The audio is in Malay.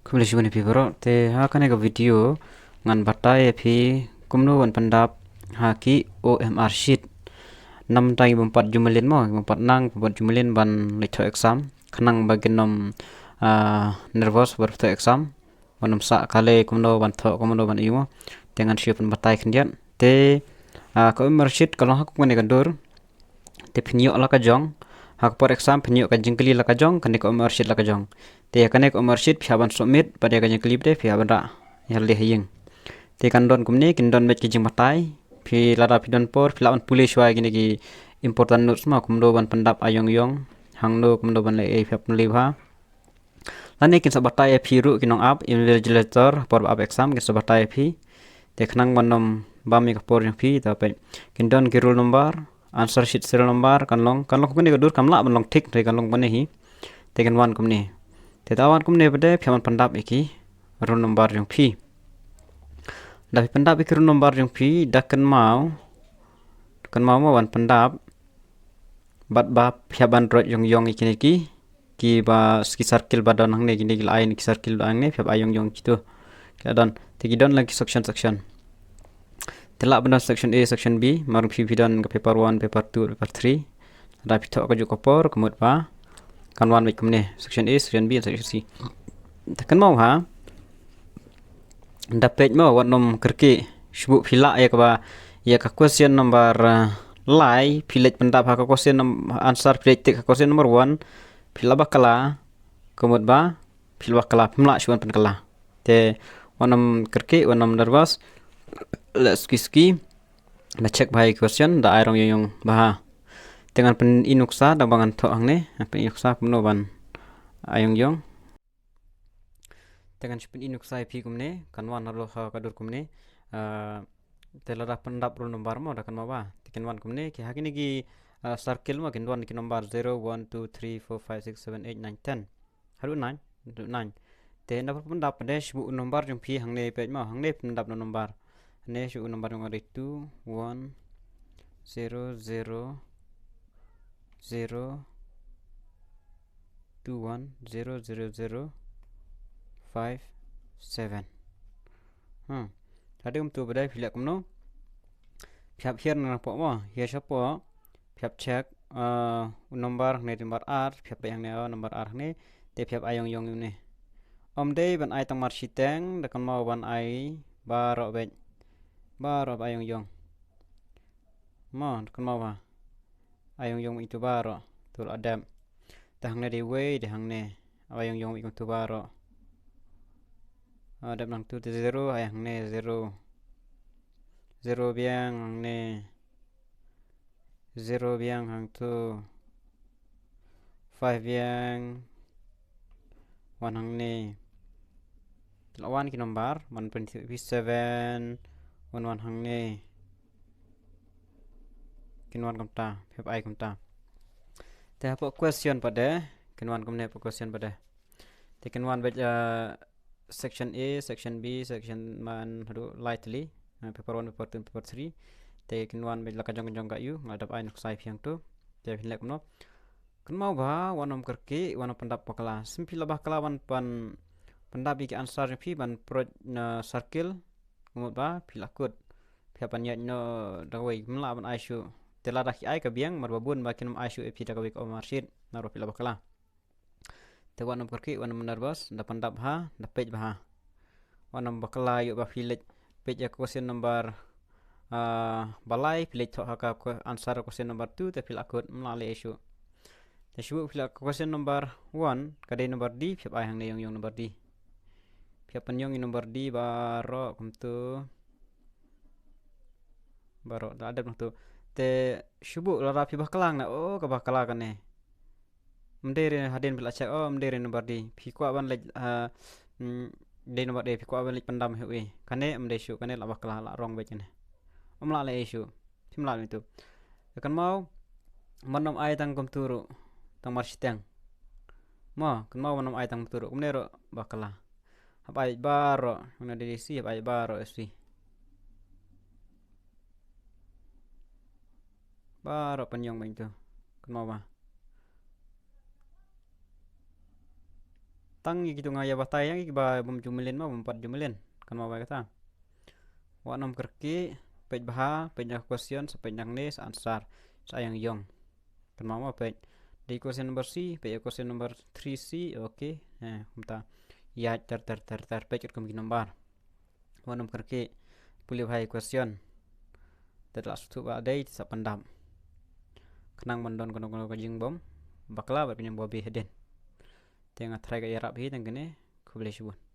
Kembali sini pibro te akan eka video ngan batai phi kumno wan pandap haki OMR sheet 6 jumalin mo 4 jumalin ban lecho exam khanang bagin nom nervous berto exam wanum sa kale kumno ban tho kumno ban imo dengan siap batai kendian te ko OMR sheet kalau hak ngene gandur te phinyo ala ka jong hak por exam phinyo ka jingkli la ka jong kane ko OMR sheet la ka jong te kane ko OMR sheet phiaban submit pada ka jingkli de phiaban ra yalle haying te kan don kumni kin don met ki jing batai phi lara phi don por philawan pulis wa gini ki important notes ma kumdo ban pandap ayong yong hangno kumdo ban le e phap le bha lani kin sabatai e phiru kinong up invigilator por up exam kin sabatai phi te khnang manom bami ka por yang phi ta pe kin don ki roll number answer sheet serial number kan long kuni ka dur kamla ban long thik te kan long bane hi te kan wan kumni te tawan kumni bade phiaman pandap iki roll number yang phi Dapat pendap ikir nomor yang pi dah kan mau wan pendap bat ba piaban rot yong ikin ki ba ski circle badan hang ne gini gil ain ki circle ang ne piab ayong yong gitu kadon tigi don lagi section telak benda section A section B maru pi dan ke paper 1 paper 2 paper 3 ada pi tok ko kopor kemut ba kan wan wik kemne section A section B section C kan mau ha dapat mau wat nom kerki shbu phila ya ka question number lai philet pendap ha ka question answer philet ka question number 1 phila bakala kemut ba phila bakala phimla shwan penkala te wanam kerki wanam nervous let's ski na check bhai question da irong yong ba dengan pen inuksa da bangan tho angne pen inuksa kumno ban ayong yong dengan spin inuk sai pi kumne kan wan halo ha kadur kumne telara pendap roll number mo dakan mawa tiken wan kumne ki hakini ki circle mo kin wan ki number 0 1 2 3 4 5 6 7 8 9 10 haru 9 te na pendap pedes bu number jong pi hangne pe mo hangne pendap no number ne shu number jong ari 2 1 0 0 0 2 1 0 0 0 5 7 tadi tu badai filak kumno phiap hier na po mo hier sha po phiap check number ne number r phiap yang ne number r ne te phiap ayong yong ne dei ban ai tang mar siteng da kan mau ban ai baro ayong yong mo kan mau ba ayong yong itu baro tul adam tang ne de we de hang ne ayong yong itu baro ada nang tu 0 ayang ne 0 biang ne 0 biang hang tu 5 biang wan hang ne lawan ki nomor 1.7 wan hang ne kinwan kamta phep ai kamta te po question pada kinwan kamne po question pada te kinwan section A, section B, section man hadu lightly paper 1, paper 2, paper 3 te kinwan be laka jong ka yu ngadap ai nuk sai phiang tu te hilek no kan mau ba wanom kerki wanam pendap pakala simpi labah kalawan pan pendap ki answer phi ban pro circle kumut ba philakut phiapan yat no dawai mla ban aisyu tela dak ai ka biang marbabun ba kinum aisyu phi dawai ko marshid naro phila bakala te wanam kerki wanam nervous da pendap ha da page ba wanam bakala yu ba filet page question number balai filet tho haka answer question number 2 te filakut mlale issue te shu filak question number 1 kade number d phip ai hang ne yong number d phip pan yong number d baro kumtu baro da ada tu te shubu lara phi bakalang na ka bakala kan ne mdere hadin bila check mdere number d phi kwa ban le de number d phi kwa ban le pandam hewe kane mde shu kane la bakala la rong bechne la le issue simla itu kan mau manom ai tang kom turu tang marsiteng mo kan mau manom ai tang turu kumnero bakala habai baro na de si habai baro si baro panyong bang tu kan mau ba tang gitu ngaya batai yang ba bum jumelin mah bum pat jumelin kan mau kata wa nom kerki pej baha pej dah question sampai nang nes answer sayang yong kan mau pej di question number C pej question number 3C oke humta ya ter pej kum nomor wa nom kerki pulih hai question telah sutu ba dai sa pandam kenang mandon kono kajing bom bakla ba pinyam bobi heden tengah try ka yarap hi tang kene kuble shubun